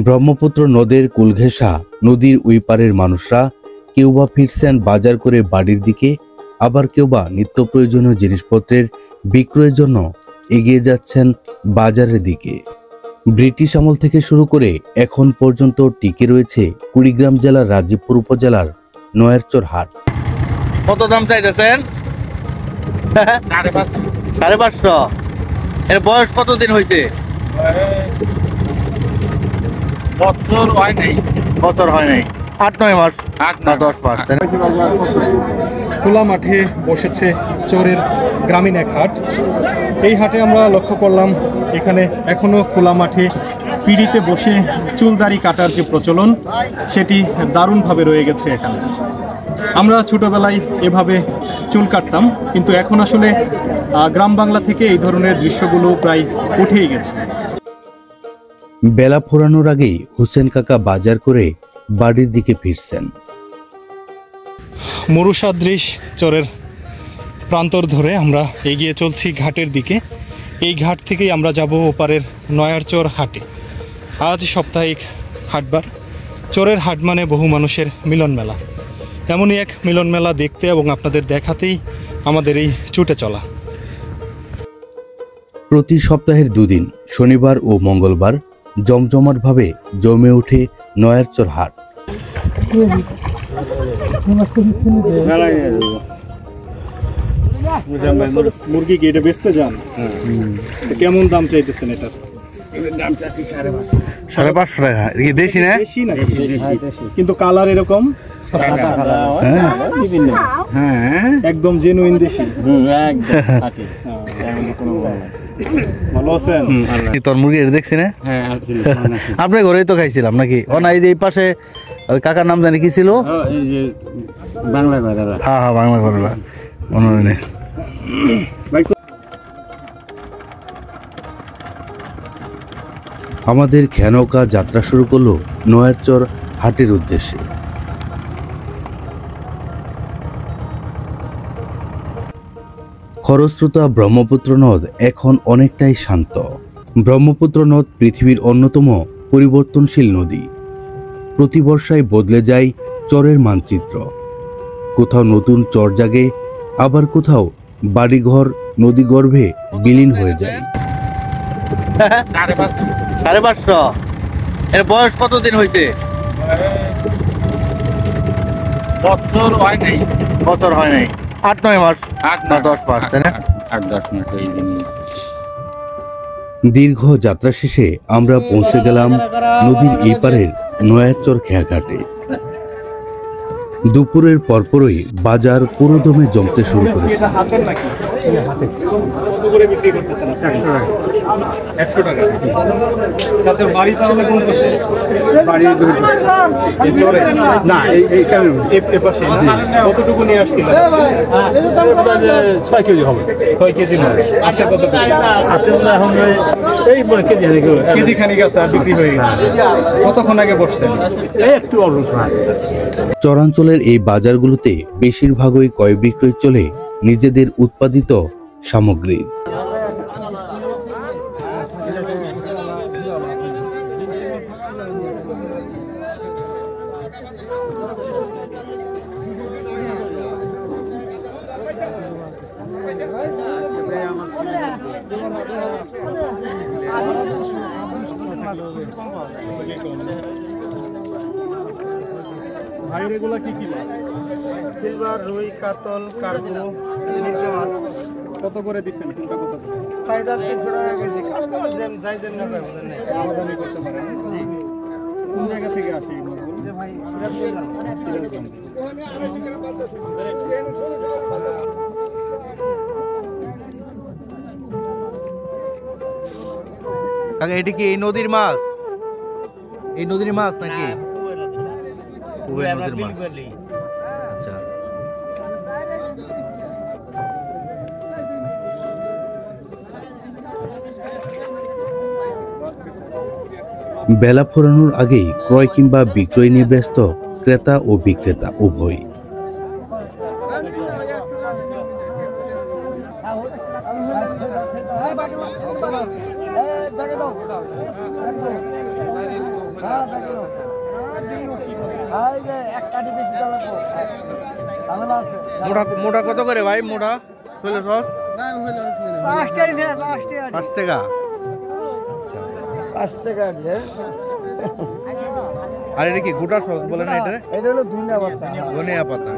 ব্রহ্মপুত্র নদের কুলঘেঁষা নদীর ওই পারের মানুষরা কেউ বা ফিরছেন বাজার করে বাড়ির দিকে, আবার কেউ বা নিত্য প্রয়োজনীয় জিনিসপত্রের বিক্রয়ের জন্য এগিয়ে যাচ্ছেন বাজারের দিকে। ব্রিটিশ আমল থেকে শুরু করে এখন পর্যন্ত টিকে রয়েছে কুড়িগ্রাম জেলার রাজীবপুর উপজেলার নয়ারচর হাট। কত দাম চাইতেছেন? 550। এর বয়স কতদিন হয়েছে? বছর হয় নাই, 8-9 মাস, 8-10 মাস। খোলা মাঠে বসেছে চোরের গ্রামীণ এক হাট। এই হাটে আমরা লক্ষ্য করলাম এখানে এখনো খোলা মাঠে পিঁড়িতে বসে চুলদাড়ি কাটার যে প্রচলন সেটি দারুণভাবে রয়ে গেছে এখানে। আমরা ছোটবেলায় এভাবে চুল কাটতাম, কিন্তু এখন আসলে গ্রাম বাংলা থেকে এই ধরনের দৃশ্যগুলো প্রায় উঠেই গেছে। বেলা ফোরানোর আগেই হোসেন কাকা বাজার করে বাড়ির দিকে ফিরছেন। মরুসাদৃশ চরের প্রান্তর ধরে আমরা এগিয়ে চলছি ঘাটের দিকে। এই ঘাট থেকেই আমরা যাব ওপারের নয়ারচর হাটে। আজ সাপ্তাহিক হাটবার। চরের হাট মানে বহু মানুষের মিলন মেলা। এমনই এক মিলন মেলা দেখতে এবং আপনাদের দেখাতেই আমাদের এই ছুটে চলা। প্রতি সপ্তাহের দুদিন শনিবার ও মঙ্গলবার জমজমাটভাবে জমে ওঠে নয়ারচর হাট। মুরগি কি এটা বেচতে যান? কেমন দাম চাইতেছেন এটার? দাম চাচ্ছি 550 টাকা। দেশি না? বেশি না, কিন্তু কালার এরকম একদম জেনুইন দেশি। ভালো আছেন? তোর মুরগি দেখছি না? আপনার ঘরেই তো খাইছিলাম নাকি? ও না, এই যে এই পাশে ওই কাকার নাম জানি কি ছিল? বাংলা ঘরেরা। হ্যাঁ হ্যাঁ, বাংলা ঘরেরা মনে নেই। আমাদের খেয়ানৌকা যাত্রা শুরু করলো নয়ারচর হাটের উদ্দেশ্যে। খরস্রোতা ব্রহ্মপুত্র নদ এখন অনেকটাই শান্ত। ব্রহ্মপুত্র নদ পৃথিবীর অন্যতম পরিবর্তনশীল নদী। প্রতি বর্ষায় বদলে যায় চরের মানচিত্র। কোথাও নতুন চর জাগে, আবার কোথাও বাড়িঘর নদীগর্ভে বিলীন হয়ে যায়। 550। এর বয়স কতদিন হয়েছে? বছর হয় নাই, 8-9 মাস, 8-10 মাস। দীর্ঘ যাত্রা শেষে আমরা পৌঁছে গেলাম নদীর এই পারের নয়ারচর খেয়াঘাটে। দুপুরের পরপরই বাজার পুরোদমে জমতে শুরু করেছে। কত করে বিক্রি করতেছেন? 100 টাকা। চাচার বাড়ি তাহলে কোন পাশে? বাড়ি এই চরে না, এই পাশে। কতটুকু নিয়ে আসছিলেন? 6 কেজি হবে। 6 কেজি হবে। আছে কত কেজি? আছে এখন এই কেজি খানিক আছে, আর বিক্রি হয়ে গেছে। কতক্ষণ আগে বসছেন? একটু অল্প সময়। চরাঞ্চলের এই বাজারগুলোতে বেশিরভাগই ক্রয় বিক্রয় চলে নিজেদের উৎপাদিত সামগ্রীর। ভাইয়ের এগুলা কি কি মাছ? সিলভার, রুই, কাতল, কার্গো, মিরগে মাছ। কত করে দিচ্ছেন? কোনটা কত করে? 300 টাকা কেজি। কাস্টমার যাই দেন না আলাদানি করতে পারেন। জি। কোন জায়গা থেকে আসে এই মাছগুলো? যে ভাই সিরাজগঞ্জ। কাকা, এটা কি এই নদীর মাছ? এই নদীর মাছ নাকি? কুবের নদীর মাছ। আচ্ছা। বেলা ফোরানোর আগেই ক্রয় কিংবা বিক্রয় নিয়ে ব্যস্ত ক্রেতা ও বিক্রেতা উভয়। মোটা মোটা কত করে ভাই? মোটা চলে সস 5 টাকা। আর এটা কি গোটা সস বলে না? এটা হলো ধনিয়া পাতা। ধনিয়া পাতা।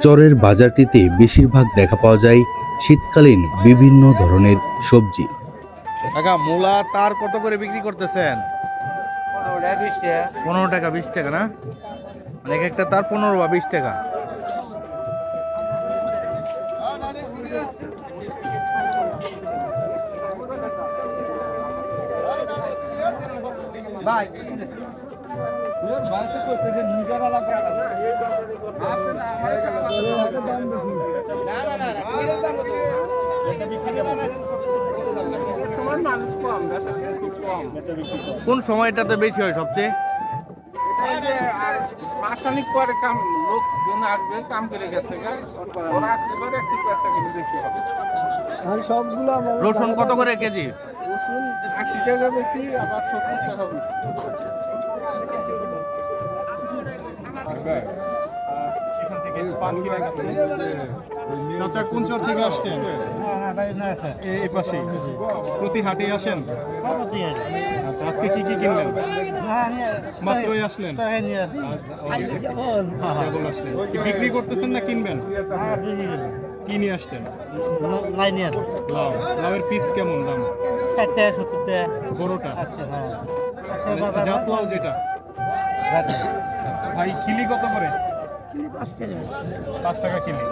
চরের বাজারটিতে বেশিরভাগ দেখা পাওয়া যায় শীতকালীন বিভিন্ন ধরনের সবজি। কাকা মূলা তার কত করে বিক্রি করতেছেন? 15 টাকা 20 টাকা না? মানে এক একটা তার 15 বা 20 টাকা। কোন সময়টাতে বেশি হয় সবচেয়ে? মাসখানিক পরে কাম লোকজন আসবে, কাম করে গেছে, ওরা আসলে পরে একটু বেচা কিনে বেশি হবে। রসুন কত করে কেজি? রসুন 80 টাকা বেশি, আবার 70 টাকা বেশি। চাচা কোন চর থেকে আসছেন? এই পাশে প্রতি হাটে আসেন? আচ্ছা, আজকে কি কি কিনলেন? মাত্রই আসলেন? কেবল আসলেন। বিক্রি করতেছেন না কিনবেন? কি নিয়ে আসতেন? লাউ। লাউয়ের পিস কেমন দাম? বড়টা? জাত লাউ যেটা। ভাই কিলি কত করে? 5 টাকা কিলি।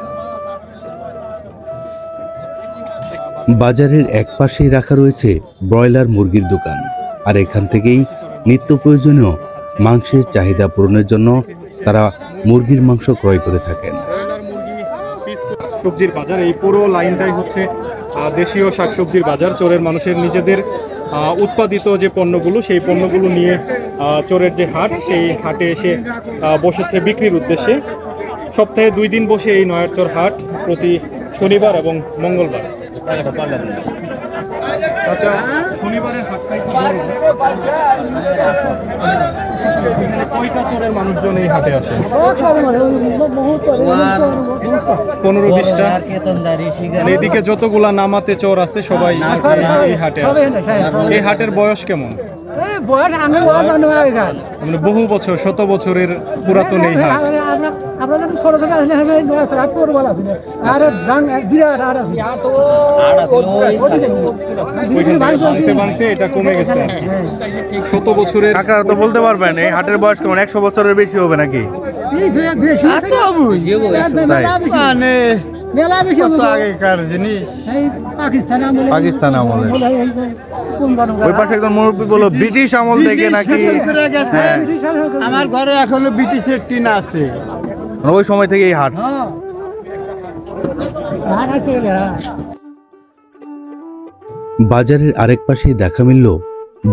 বাজারের এক পাশেই রাখা রয়েছে ব্রয়লার মুরগির দোকান, আর এখান থেকেই নিত্য প্রয়োজনীয় মাংসের চাহিদা পূরণের জন্য তারা মুরগির মাংস ক্রয় করে থাকেন। ব্রয়লার মুরগি পিস সবজির বাজার, এই পুরো লাইনটাই হচ্ছে দেশীয় শাকসবজির বাজার। চোরের মানুষের নিজেদের উৎপাদিত যে পণ্যগুলো, সেই পণ্যগুলো নিয়ে চোরের যে হাট, সেই হাটে এসে বসেছে বিক্রির উদ্দেশ্যে। সপ্তাহে 2 দিন বসে এই নয়ারচর হাট, প্রতি শনিবার এবং মঙ্গলবার। আচ্ছা, শনিবারের হাটটাই তো বড়। কয়টা চোরের মানুষজন এই হাটে আসে? 15-20টা। এদিকে যতগুলা নামাতে চোর আছে সবাই এই হাটে আসে। এই হাটের বয়স কেমন? মানে বহু বছর, শত বছরের পুরাতন এই হাট। ভাঙতে ভাঙতে এটা কমে গেছে। শত বছরের। কাকারা তো বলতে পারবেন এই হাটের বয়স কেমন? 100 বছরের বেশি হবে নাকি? পাকিস্তান আমলে। ওই পাশে একজন মুরব্বী বলল ব্রিটিশ আমল থেকে নাকি। আমার ঘরে এখনো ব্রিটিশের টিন আছে। ওই সময় থেকে এই হাট। বাজারের আরেক পাশে দেখা মিলল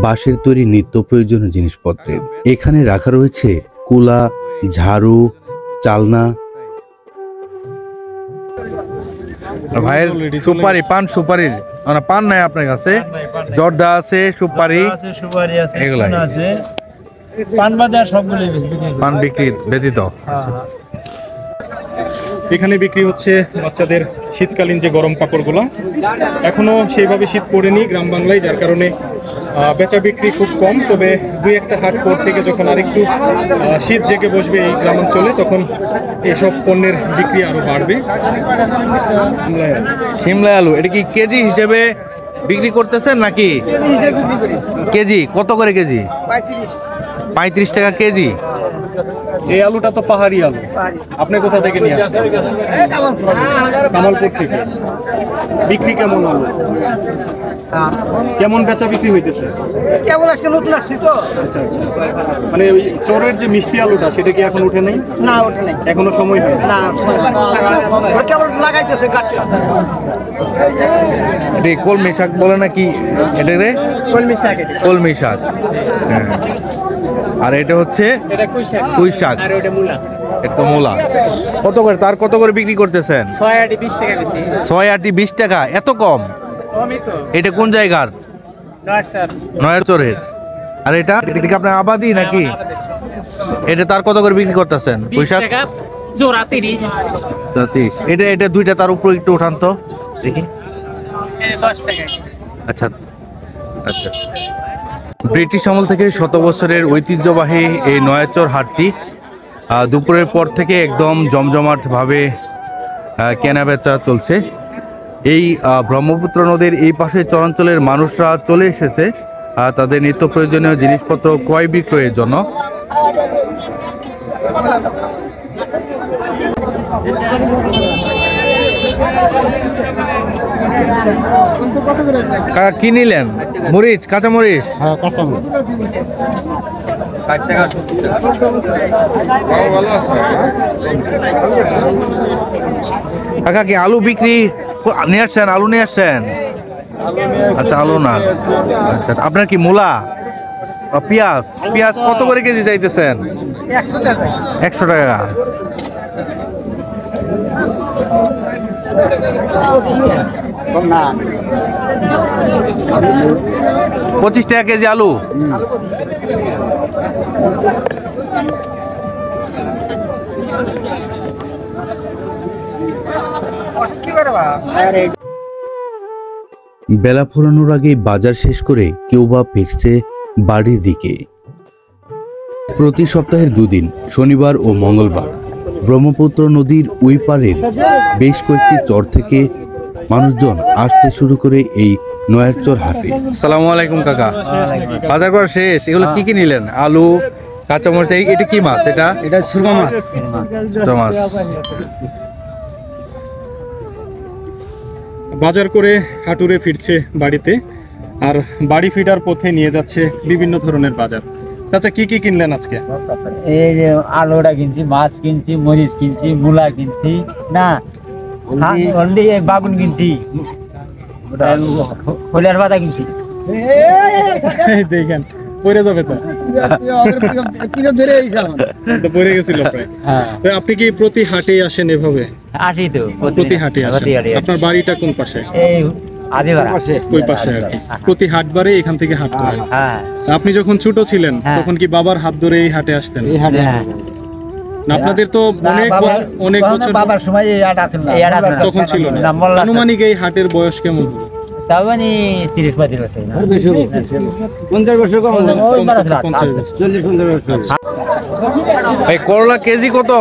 বাঁশের তৈরি নিত্য প্রয়োজনীয় জিনিসপত্রের। এখানে রাখা রয়েছে কুলা, ঝাড়ু, চালনা। ভাইয়ের সুপারি, পান সুপারির না, পান নাই আপনার কাছে? জর্দা আছে, সুপারি আছে, এগুলাই আছে। পান বাদে আর সবগুলো পান বিক্রি ব্যতীত। এখানে বিক্রি হচ্ছে বাচ্চাদের শীতকালীন যে গরম কাপড়গুলো। এখনো সেইভাবে শীত পড়েনি গ্রাম বাংলায়, যার কারণে বেচা বিক্রি খুব কম। তবে 2-1টা হাট পর থেকে যখন আরেকটু শীত জেগে বসবে এই গ্রামাঞ্চলে, তখন এসব পণ্যের বিক্রি আরো বাড়বে। সিমলা আলু এটা কি কেজি হিসেবে বিক্রি করতেছেন নাকি? কেজি কত করে কেজি? 35 টাকা কেজি। এই আলুটা তো পাহাড়ি আলু। আপনি কোথা থেকে নিয়ে আসছেন? কামালপুর থেকে। বিক্রি কেমন আলু? কেমন বেচা বিক্রি হইতেছে? কেবল আজকে নতুন আসছি তো। আচ্ছা আচ্ছা, মানে ওই চরের যে মিষ্টি আলুটা সেটা কি এখন উঠে নাই? না, ওঠে নাই এখনো সময় হয় না, কেবল লাগাইতেছে গাছটা। এটা কলমি শাক বলে নাকি এটা রে? কলমি শাক। কলমি শাক, হ্যাঁ। আর এটা হচ্ছে পুঁই শাক। আর ওটা মূলা। এটা তো মূলা। কত করে তার কত করে বিক্রি করতেছেন? 6 আটি 20 টাকা বেশি। 6 আটি 20 টাকা, এত কম? কমই তো। এটা কোন জায়গার? নয়ারচরের। আর এটা কি আপনার আবাদি নাকি? এটা তার কত করে বিক্রি করতেছেন? 20 টাকা জোড়া 30। এটা দুইটা তার উপর একটু উঠান তো দেখি। 10 টাকা। আচ্ছা আচ্ছা। ব্রিটিশ আমল থেকে শত বছরের ঐতিহ্যবাহী এই নয়ারচর হাটটি দুপুরের পর থেকে একদম জমজমাট ভাবে কেনাবেচা চলছে। এই ব্রহ্মপুত্র নদীর এই পাশে চরাঞ্চলের মানুষরা চলে এসেছে তাদের নিত্য প্রয়োজনীয় জিনিসপত্র ক্রয় বিক্রয়ের জন্য। কি নিলেন? মরিচ, কাঁচা মরিচ? হ্যাঁ, কাঁচা মরিচ। কাকা কি আলু বিক্রি নিয়ে আসছেন? আলু নিয়ে আসছেন? আচ্ছা, আলু না। আচ্ছা, আপনার কি মূলা? পেঁয়াজ? পেঁয়াজ কত করে কেজি চাইতেছেন? 100 টাকা। 100 টাকা। না, 25 টাকা কেজি আলু। বেলা ফোরানোর আগে বাজার শেষ করে কেউ বা ফিরছে বাড়ির দিকে। প্রতি সপ্তাহের দুদিন শনিবার ও মঙ্গলবার ব্রহ্মপুত্র নদীর ওই পারের বেশ কয়েকটি চর থেকে মানুষজন আসতে শুরু করে এই নয়ারচর হাটে। আসসালামু আলাইকুম কাকা। বাজার করা শেষ? এগুলো কি কি নিলেন? আলু, কাঁচামরিচ। এটা কি মাছ? এটা সুরমা মাছ। ছোট মাছ। বাজার করে হাটুরে ফিরছে বাড়িতে, আর বাড়ি ফিরার পথে নিয়ে যাচ্ছে বিভিন্ন ধরনের বাজার। চাচা, কি কি কিনলেন আজকে? এই যে আলুটা কিনছি, মাছ কিনছি, মরিচ কিনছি, মূলা কিনছি, না অনলি বাগুন কিনছি, খোলার পাতা কিনছি। দেখেন পড়ে যাবে তো, তো পড়ে গেছিল প্রায়। তো আপনি কি প্রতি হাটে আসেন এভাবে? আসি তো প্রতি হাটে আসেন? আপনার বাড়িটা কোন পাশে? এই আদিবাড়া ওই পাশে আর কি। প্রতি হাটবারে এখান থেকে হাট করেন? হ্যাঁ। আপনি যখন ছোট ছিলেন হ্যাঁ। তখন কি বাবার হাত ধরে এই হাটে আসতেন? হ্যাঁ। না, আপনাদের তো অনেক বছর বাবার সময় এই আট আছে না, এই আট আছে না। তখন ছিল না। না, মোল্লা আছে। আনুমানিক এই হাটের বয়স কেমন? তাও মানে 30-35 বছর। 50 বছর কম হলো। ওই বাড়া ছিল, 50 বছর। 40-50 বছর। এই করলা কেজি কত?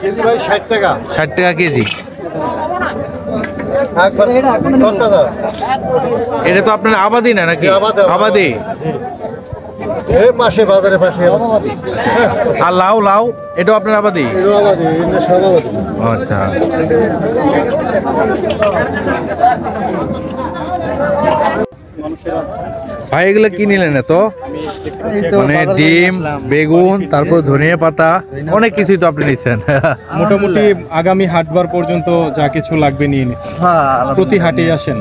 কেজি ভাই 60 টাকা। 60 টাকা কেজি। একবার 10 টাকা। এটা তো আপনার আবাদি না নাকি? আবাদি। এই পাশে, বাজারের পাশে। আর লাউ? লাউ এটা আপনার আবাদি? এর আবাদি, এর সব আবাদি। আচ্ছা। ভাই এগুলো কি নিলেন? এত মানে ডিম, বেগুন, তারপর ধনিয়া পাতা, অনেক কিছুই তো আপনি নিচ্ছেন। মোটামুটি আগামী হাটবার পর্যন্ত যা কিছু লাগবে নিয়ে নিছেন। প্রতি হাটে আসেন?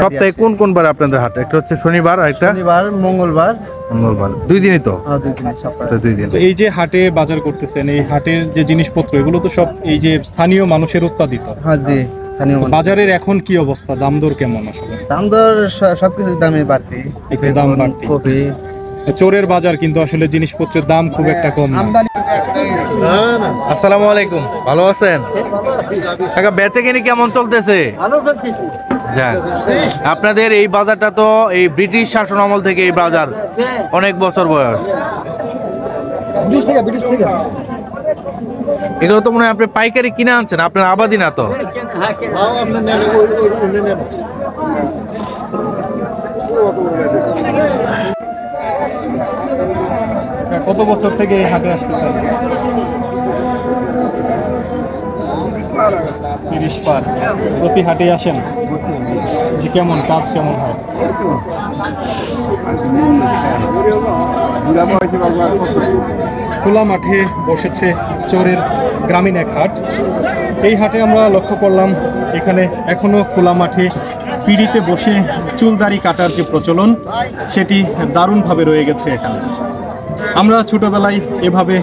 সপ্তাহে কোন কোন বার আপনাদের হাট? একটা হচ্ছে শনিবার, আর একটা শনিবার, মঙ্গলবার। মঙ্গলবার। 2 দিনই তো? 2 দিন সপ্তাহে। 2 দিন। তো এই যে হাটে বাজার করতেছেন, এই হাটের যে জিনিসপত্র এগুলো তো সব এই যে স্থানীয় মানুষের উৎপাদিত। হ্যাঁ জি। বাজারের এখন কি অবস্থা? দাম দর কেমন? আসলে দাম দর সবকিছুর দামই বাড়তি। একটু দাম বাড়তি। কপি। চোরের বাজার কিন্তু আসলে জিনিসপত্রের দাম খুব একটা কম না। আসসালামু আলাইকুম, ভালো আছেন? কাকা বেচে কিনি কেমন চলতেছে? যাক, আপনাদের এই বাজারটা তো এই ব্রিটিশ শাসন আমল থেকে এই বাজার, অনেক বছর বয়স। এগুলো তো মনে হয় আপনি পাইকারি কিনে আনছেন, আপনার আবাদি না তো? কত বছর থেকে এই হাটে আসতেছেন? 30 পার। প্রতি হাটে আসেন? যে কেমন কাজ কেমন হয়? খোলা মাঠে বসেছে চোরের গ্রামীণ এক হাট। এই হাটে আমরা লক্ষ্য করলাম এখানে এখনো খোলা মাঠে পিঁড়িতে বসে চুলদাড়ি কাটার যে প্রচলন সেটি দারুণভাবে রয়ে গেছে এখানে। আমরা ছোটবেলায় এভাবে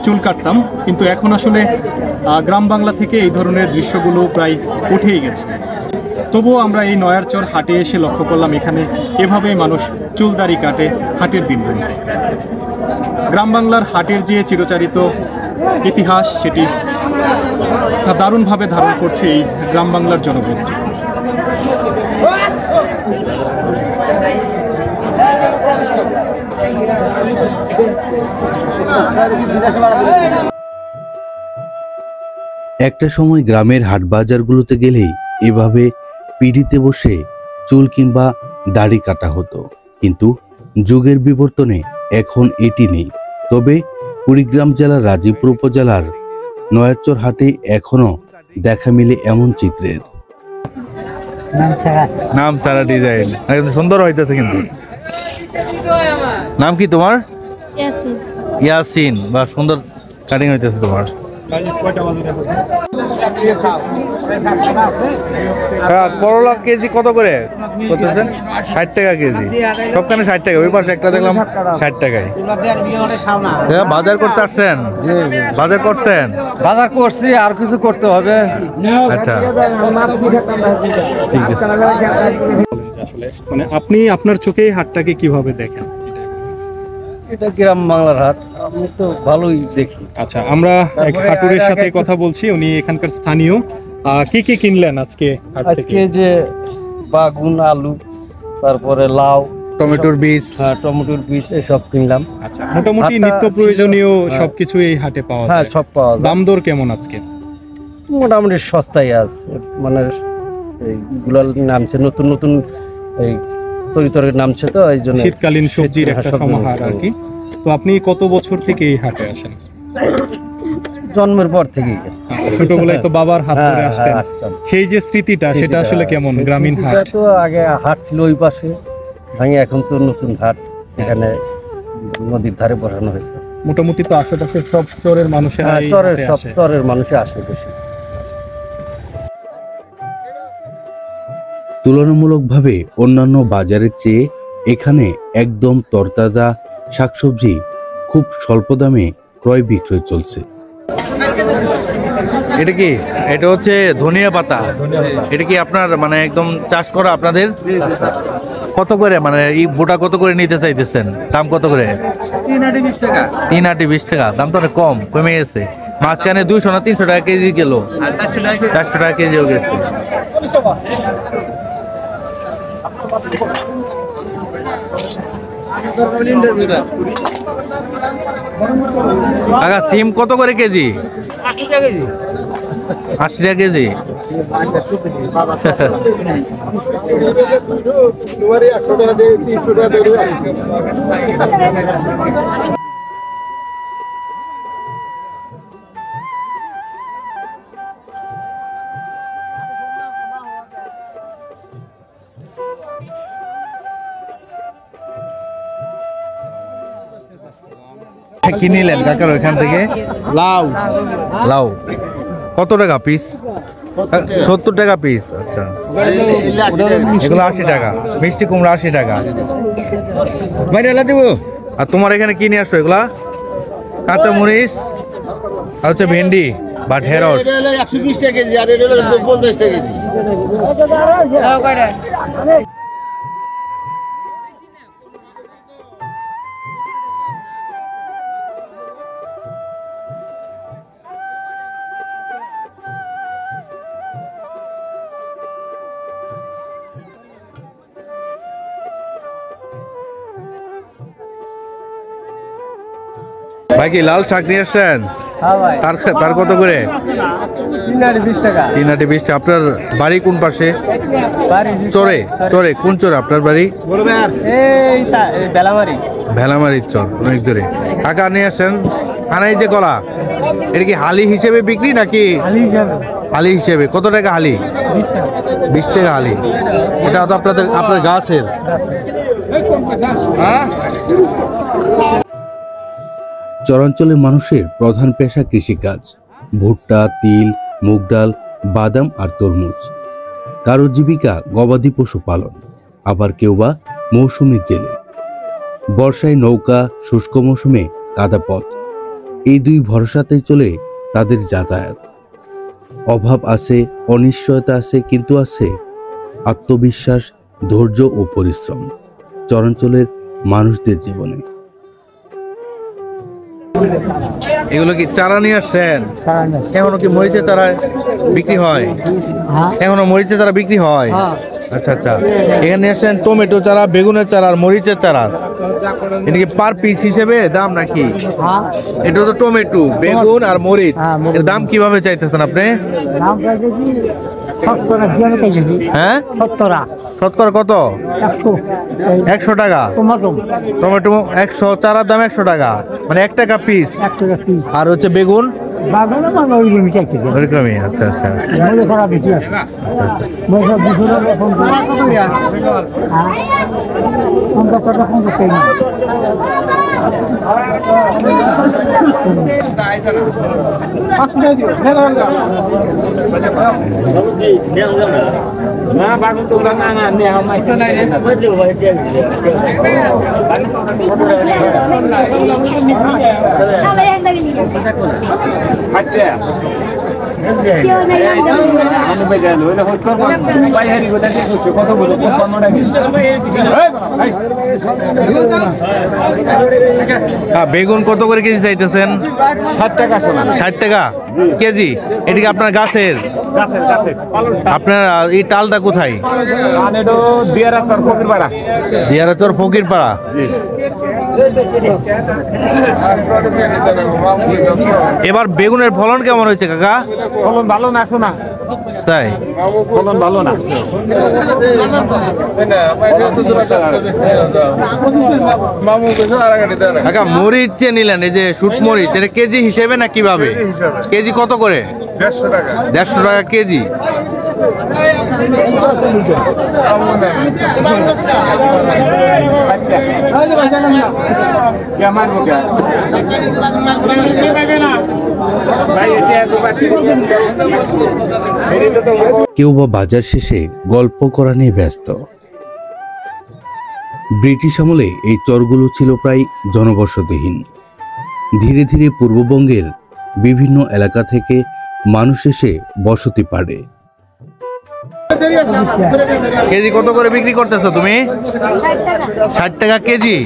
চুল কাটতাম, কিন্তু এখন আসলে গ্রাম বাংলা থেকে এই ধরনের দৃশ্যগুলো প্রায় উঠেই গেছে। তবুও আমরা এই নয়ারচর হাটে এসে লক্ষ্য করলাম এখানে এভাবেই মানুষ চুলদাড়ি কাটে হাটের দিনগুলোতে। গ্রাম বাংলার হাটের যে চিরচারিত ইতিহাস সেটি দারুণভাবে ধারণ করছে এই গ্রাম বাংলার জনগোষ্ঠী। একটা সময় গ্রামের হাট বাজারগুলোতে গেলেই এভাবে পিঁড়িতে বসে চুল কিংবা দাড়ি কাটা হতো, কিন্তু যুগের বিবর্তনে এখন এটি নেই। তবে কুড়িগ্রাম জেলার রাজীবপুর উপজেলার নয়ারচর হাটে এখনো দেখা মিলে এমন চিত্রের। নাম সারা ডিজাইন একদম সুন্দর হইতেছে। কিন্তু নাম কি তোমার? ইয়াসিন। বা সুন্দর কাটিং হইতেছে তোমার। করলা কেজি কত করে করতেছেন? 60 টাকা কেজি। সবখানে 60 টাকা। ওই পাশে একটা দেখলাম 60 টাকায়। বাজার করতে আসছেন? বাজার করছেন? বাজার করছি, আর কিছু করতে হবে। আচ্ছা, ঠিক আছে। আসলে মানে আপনি আপনার চোখে এই হাটটাকে কিভাবে দেখেন? এটা গ্রাম বাংলার হাট, আমি তো ভালোই দেখি। আচ্ছা, আমরা এক হাটুরের সাথে কথা বলছি, উনি এখানকার স্থানীয়। কি কি কিনলেন আজকে হাট থেকে? আজকে যে বাগুন, আলু, তারপরে লাউ, টমেটোর বীজ, টমেটোর বীজ এসব কিনলাম। আচ্ছা, মোটামুটি হাটটা নিত্য প্রয়োজনীয় ছিল, সবকিছু এই হাটে পাওয়া হ্যাঁ যায়। সব পাওয়া যায়। দাম দর কেমন আজকে? মোটামুটি সস্তায় আছে, মানে এইগুলো নামছে নতুন নতুন, এই তরিতরের নামছে, তো এই জন্য শীতকালীন সবজির একটা সব সমাহার আর কি। তো আপনি কত বছর থেকে এই হাটে আসেন? জন্মের পর থেকেই। ছোটবেলায় তো বাবার হাত ধরে আসতেন, আসতাম। সেই যে স্মৃতিটা সেটা আসলে কেমন? সেই গ্রামীণ স্মৃতিটা হাট তো আগে হাট ছিল ওই পাশে, ভাঙে এখন তো নতুন হাট এখানে নদীর ধারে বসানো হয়েছে। মোটামুটি তো আশেপাশে সব চরের মানুষেরা হ্যাঁ, এই চরের হাটে সব আসে। চরের মানুষে আসে বেশি। তুলনামূলকভাবে অন্যান্য বাজারের চেয়ে এখানে একদম তরতাজা শাকসবজি খুব স্বল্প দামে ক্রয় বিক্রয় চলছে। এটা কি? এটা হচ্ছে ধনিয়া পাতা। এটা কি আপনার মানে একদম চাষ করা আপনাদের? কত করে মানে এই বোটা কত করে নিতে চাইতেছেন? দাম কত করে? 3 আটি 20 টাকা। 3 আটি 20 টাকা। দাম তো অনেক কম, কমে গেছে। মাঝখানে 200 না 300 টাকা কেজি গেল, আর 400 টাকা কেজিও গেছে। সিম কত করে কেজি? 80 টাকা কেজি। 80 টাকা কেজি। কি নিলেন কাকার ওইখান থেকে? লাউ। লাউ কত টাকা পিস? 70 টাকা পিস। আচ্ছা, এগুলো 80 টাকা। মিষ্টি কুমড়া 80 টাকা। আর তোমার এখানে কি নিয়ে আসছো? এগুলা কাঁচা মরিচ আর হচ্ছে ভেন্ডি বা ঢেঁড়স। 120 টাকা কেজি, আর এটা হলো 50 টাকা কেজি। ভাই কি লাল শাক নিয়ে আসছেন? হ্যাঁ ভাই। তার কত করে? 3 আটি 20 টাকা। 3 আটি 20 টাকা। আপনার বাড়ি কোন পাশে? বাড়ি চরে? চরে কোন চরে আপনার বাড়ি? এই বেলাবাড়ি। ভেলামারির চর, অনেক দূরে। কাকা নিয়ে আসছেন আনাই যে কলা, এটা কি হালি হিসেবে বিক্রি নাকি? হালি হিসাবে হালি হিসেবে। কত টাকা হালি? 20 টাকা। 20 টাকা হালি। এটা তো আপনার গাছের। চরাঞ্চলের মানুষের প্রধান পেশা কৃষিকাজ। ভুট্টা, তিল, মুগ ডাল, বাদাম আর তরমুজ। কারো জীবিকা গবাদি পশু পালন, আবার কেউ বা মৌসুমী জেলে। বর্ষায় নৌকা, শুষ্ক মৌসুমে কাদা পথ, এই দুই ভরসাতেই চলে তাদের যাতায়াত। অভাব আছে, অনিশ্চয়তা আছে, কিন্তু আছে আত্মবিশ্বাস, ধৈর্য ও পরিশ্রম চরাঞ্চলের মানুষদের জীবনে। এগুলো কি চারা নিয়ে আসছেন? এখনো কি মরিচের চারা বিক্রি হয়? এখনো মরিচের চারা বিক্রি হয়? আচ্ছা আচ্ছা, এখানে আসছেন টমেটো চারা, বেগুনের চারা আর মরিচের চারা। এটা কি পার পিস হিসেবে দাম নাকি? এটা তো টমেটো, বেগুন আর মরিচ, এর দাম কিভাবে চাইতেছেন আপনি? হ্যাঁ, শতকরা কত? 100 টাকা। টমেটো 100, চারার দাম 100 টাকা, মানে 1 টাকা পিস। আর হচ্ছে বেগুন ওইরকমই। আচ্ছা আচ্ছা বেগুন কত করে কেজি চাইতেছেন? 60 টাকা। 60 টাকা কেজি। এদিকে আপনার গাছের, আপনার এই টালটা কোথায়? দিয়ারাচর ফকিরপাড়া। এবার বেগুনের ফলন কেমন হয়েছে কাকা? ফলন ভালো না, শোনা তাই? ফলন ভালো না। কাকা মরিচ যে নিলেন, এই যে শুট মরিচ, এটা কেজি হিসেবে না কিভাবে? কেজি কত করে? 150 টাকা। 150 টাকা কেজি। কেউ বা বাজার শেষে গল্প করা নিয়ে ব্যস্ত। ব্রিটিশ আমলে এই চরগুলো ছিল প্রায় জনবসতিহীন। ধীরে ধীরে পূর্ববঙ্গের বিভিন্ন এলাকা থেকে মানুষ এসে বসতি পাড়ে। কেজি কত করে বিক্রি করতেছো তুমি? 60 টাকা কেজি।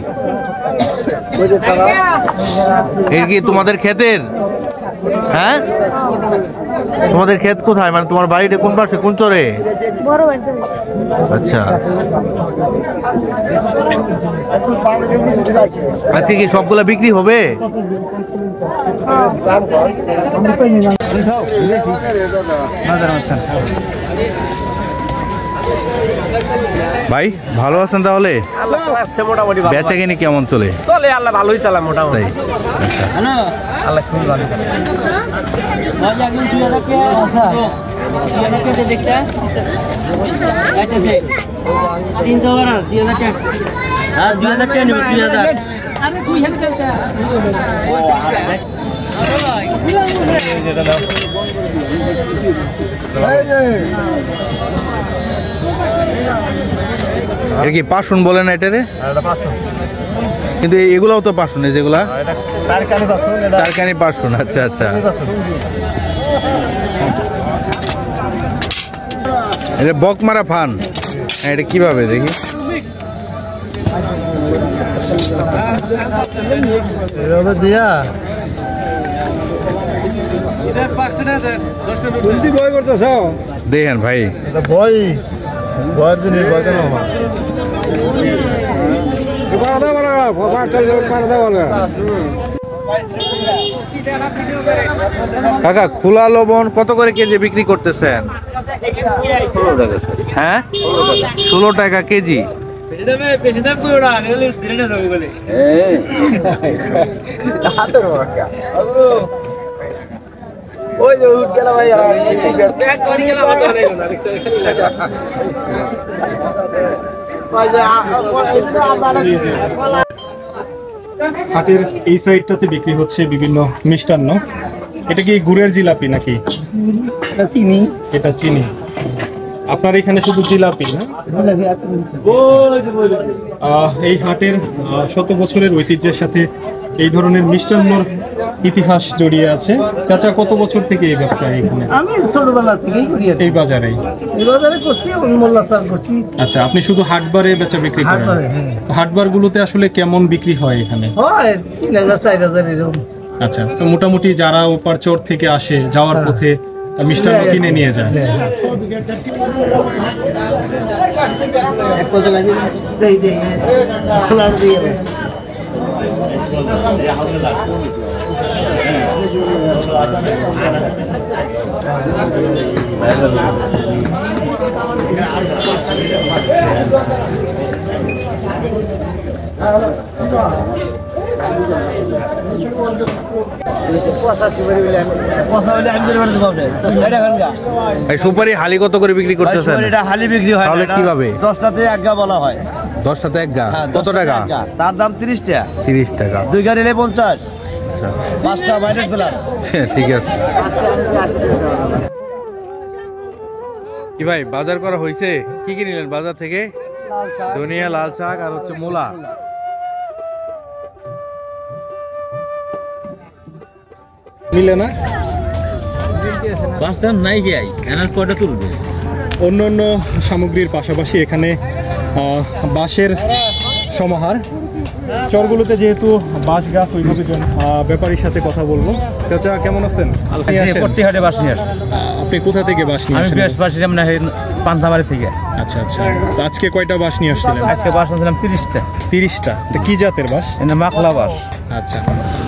এর কি তোমাদের ক্ষেতের? হ্যাঁ, তোমাদের ক্ষেত কোথায়? মানে তোমার বাড়িটা কোন পাশে, কোন চরে? আচ্ছা, আজকে কি সবগুলা বিক্রি হবে? ভাই ভালো আছেন তাহলে? বেচা কিনি কেমন চলে? আল্লাহ ভালোই চালা মোটামুটি। আল্লাহ খুবই ভালো। এটা কি পাশুন বলে না এটারে? কিন্তু এগুলাও তো পাশুন, এই যেগুলা চারকানি পাশুন। আচ্ছা আচ্ছা, এটা বকমারা ফান। এটা কিভাবে দেখি? দিয়া দেখেন ভাই, ভয় ভয়ের দিন ভয় কেন আমার? কাকা খোলা লবণ কত করে কেজি বিক্রি করতেছেন? হ্যাঁ, 16 টাকা কেজি। হাটের এই সাইডটাতে বিক্রি হচ্ছে বিভিন্ন মিষ্টান্ন। এটা কি গুড়ের জিলাপি নাকি? চিনি। এটা চিনি। আপনার এখানে শুধু জিলাপি না? এই হাটের শত বছরের ঐতিহ্যের সাথে এই ধরনের মিষ্টান্নর ইতিহাস জড়িয়ে আছে। চাচা কত বছর থেকে এই ব্যবসা এখানে? আমি ছোটবেলা থেকেই করি এই বাজারেই? এই বাজারে করছি, মোল্লা স্যার করছি। আচ্ছা, আপনি শুধু হাটবারে বেচা বিক্রি করেন? হাটবারে, হ্যাঁ। হাটবার গুলোতে আসলে কেমন বিক্রি হয় এখানে? হয় 3000 4000 এরকম। আচ্ছা, তো মোটামুটি যারা ওপার চর থেকে আসে যাওয়ার পথে মিষ্টান্ন কিনে নিয়ে যায়। এই সুপারি হালি কত করে বিক্রি করতেছেন? এটা হালি বিক্রি হয় তাহলে কিভাবে? 10টাতে এক গা বলা হয়। 10টাতে এক গা? হ্যাঁ, কত 10 টাকা টাকা? এক গা। তার দাম 30 টাকা। 30 টাকা। 2 গা নিলে 50। আচ্ছা, 5টা মাইনাস প্লাস। ঠিক আছে। কি ভাই বাজার করা হয়েছে? কি কি নিলেন বাজার থেকে? ধনিয়া, লাল শাক আর হচ্ছে মূলা। নিলে না? নাই কি আই এনার কয়টা তুলবে? অন্য অন্য সামগ্রীর পাশাপাশি এখানে বাঁশের সমাহার। চরগুলোতে যেহেতু বাঁশ গাছ ওইভাবে ব্যাপারীর সাথে কথা বলবো। চাচা কেমন আছেন? প্রতিহাটে বাস নিয়ে আসি। আপনি কোথা থেকে বাঁশ নিয়ে আমি আসেন? বেশ বাসি আমরা পান্থামারি থেকে। আচ্ছা আচ্ছা, তো আজকে কয়টা বাঁশ নিয়ে আসছিলেন? আজকে বাস আনছিলাম 30টা। 30টা। এটা কি জাতের বাঁশ? এটা মাকলা বাস। আচ্ছা,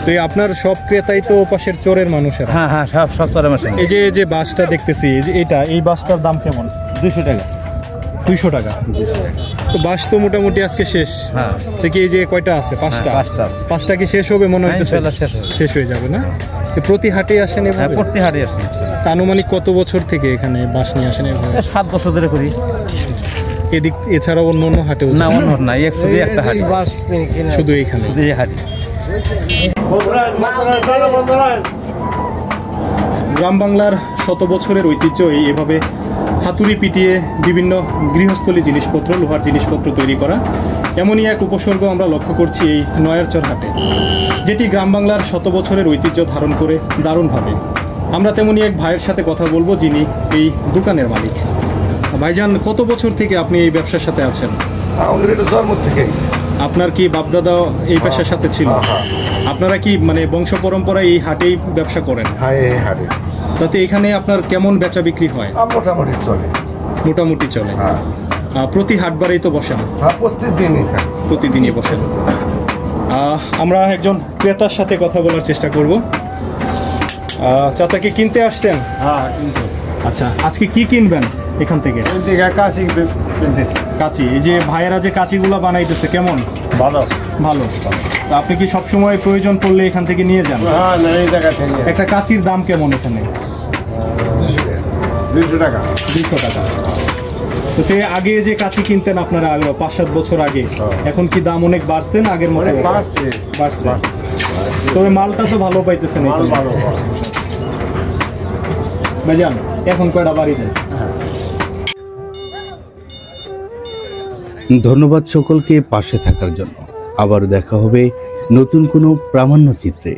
তো এই আপনার সব ক্রেতাই তো পাশের চরের মানুষের? হ্যাঁ হ্যাঁ, সব চরে মাসে। এই যে বাঁশটা দেখতেছি, এই যে এই বাঁশটার দাম কেমন? 200 টাকা। 200 টাকা। তো বাঁশ তো মোটামুটি আজকে শেষ। হ্যাঁ। থেকে এই যে কয়টা আছে? 5টা। 5টা আছে। 5টা কি শেষ হবে মনে হইতেছে? ইনশাআল্লাহ শেষ হবে। শেষ হয়ে যাবে না? প্রতি হাটে আসেন হ্যাঁ, এভাবে? প্রতিহাটে আসি। তা আনুমানিক কত বছর থেকে এখানে বাঁশ নিয়ে আসেন এভাবে? 7 বছর ধরে করি। এদিক এছাড়াও অন্য অন্য হাটেও? না, অন্য না, শুধু একটা হাট। শুধু এইখানে? শুধু এই হাট। গ্রাম বাংলার শত বছরের ঐতিহ্য এভাবে হাতুড়ি পিটিয়ে বিভিন্ন গৃহস্থলী জিনিসপত্র, লোহার জিনিসপত্র তৈরি করা, এমনই এক উপসর্গ আমরা লক্ষ্য করছি এই নয়ারচর হাটে, যেটি গ্রাম বাংলার শত বছরের ঐতিহ্য ধারণ করে দারুণভাবে। আমরা তেমনই এক ভাইয়ের সাথে কথা বলবো যিনি এই দোকানের মালিক। ভাইজান, কত বছর থেকে আপনি এই ব্যবসার সাথে আছেন? জন্ম থেকে। আপনার কি বাপদাদা এই পেশার সাথে ছিল? আপনারা কি মানে বংশ পরম্পরায় এই হাটেই ব্যবসা করেন? হ্যাঁ, এই হাটে। তাতে এখানে আপনার কেমন বেচা বিক্রি হয়? মোটামুটি চলে। মোটামুটি চলে। হ্যাঁ। প্রতি হাটবারেই তো বসেন? হ্যাঁ, প্রতিদিনই থাকে। প্রতিদিনই বসেন। আমরা একজন ক্রেতার সাথে কথা বলার চেষ্টা করব। চাচা কি কিনতে আসছেন? হ্যাঁ, আচ্ছা, আজকে কি কিনবেন এখান থেকে? কাঁচি। এই যে ভাইয়েরা যে কাঁচিগুলো বানাইতেছে কেমন? ভালো। ভালো। তা আপনি কি সবসময় প্রয়োজন পড়লে এখান থেকে নিয়ে যান? হ্যাঁ, এই জায়গা থেকে একটা কাঁচির দাম কেমন এখানে? 200 টাকা। 200 টাকা। তো আগে যে কাঁচি কিনতেন আপনারা 5-7 বছর আগে, এখন কি দাম অনেক বাড়ছে না আগের মতো? বাড়ছে। তবে মালটা তো ভালো পাইতেছেন? ভাইজান, এখন কয়টা বাড়ি দেন? ধন্যবাদ সকলকে পাশে থাকার জন্য। আবার দেখা হবে নতুন কোনো প্রামাণ্য চিত্রে।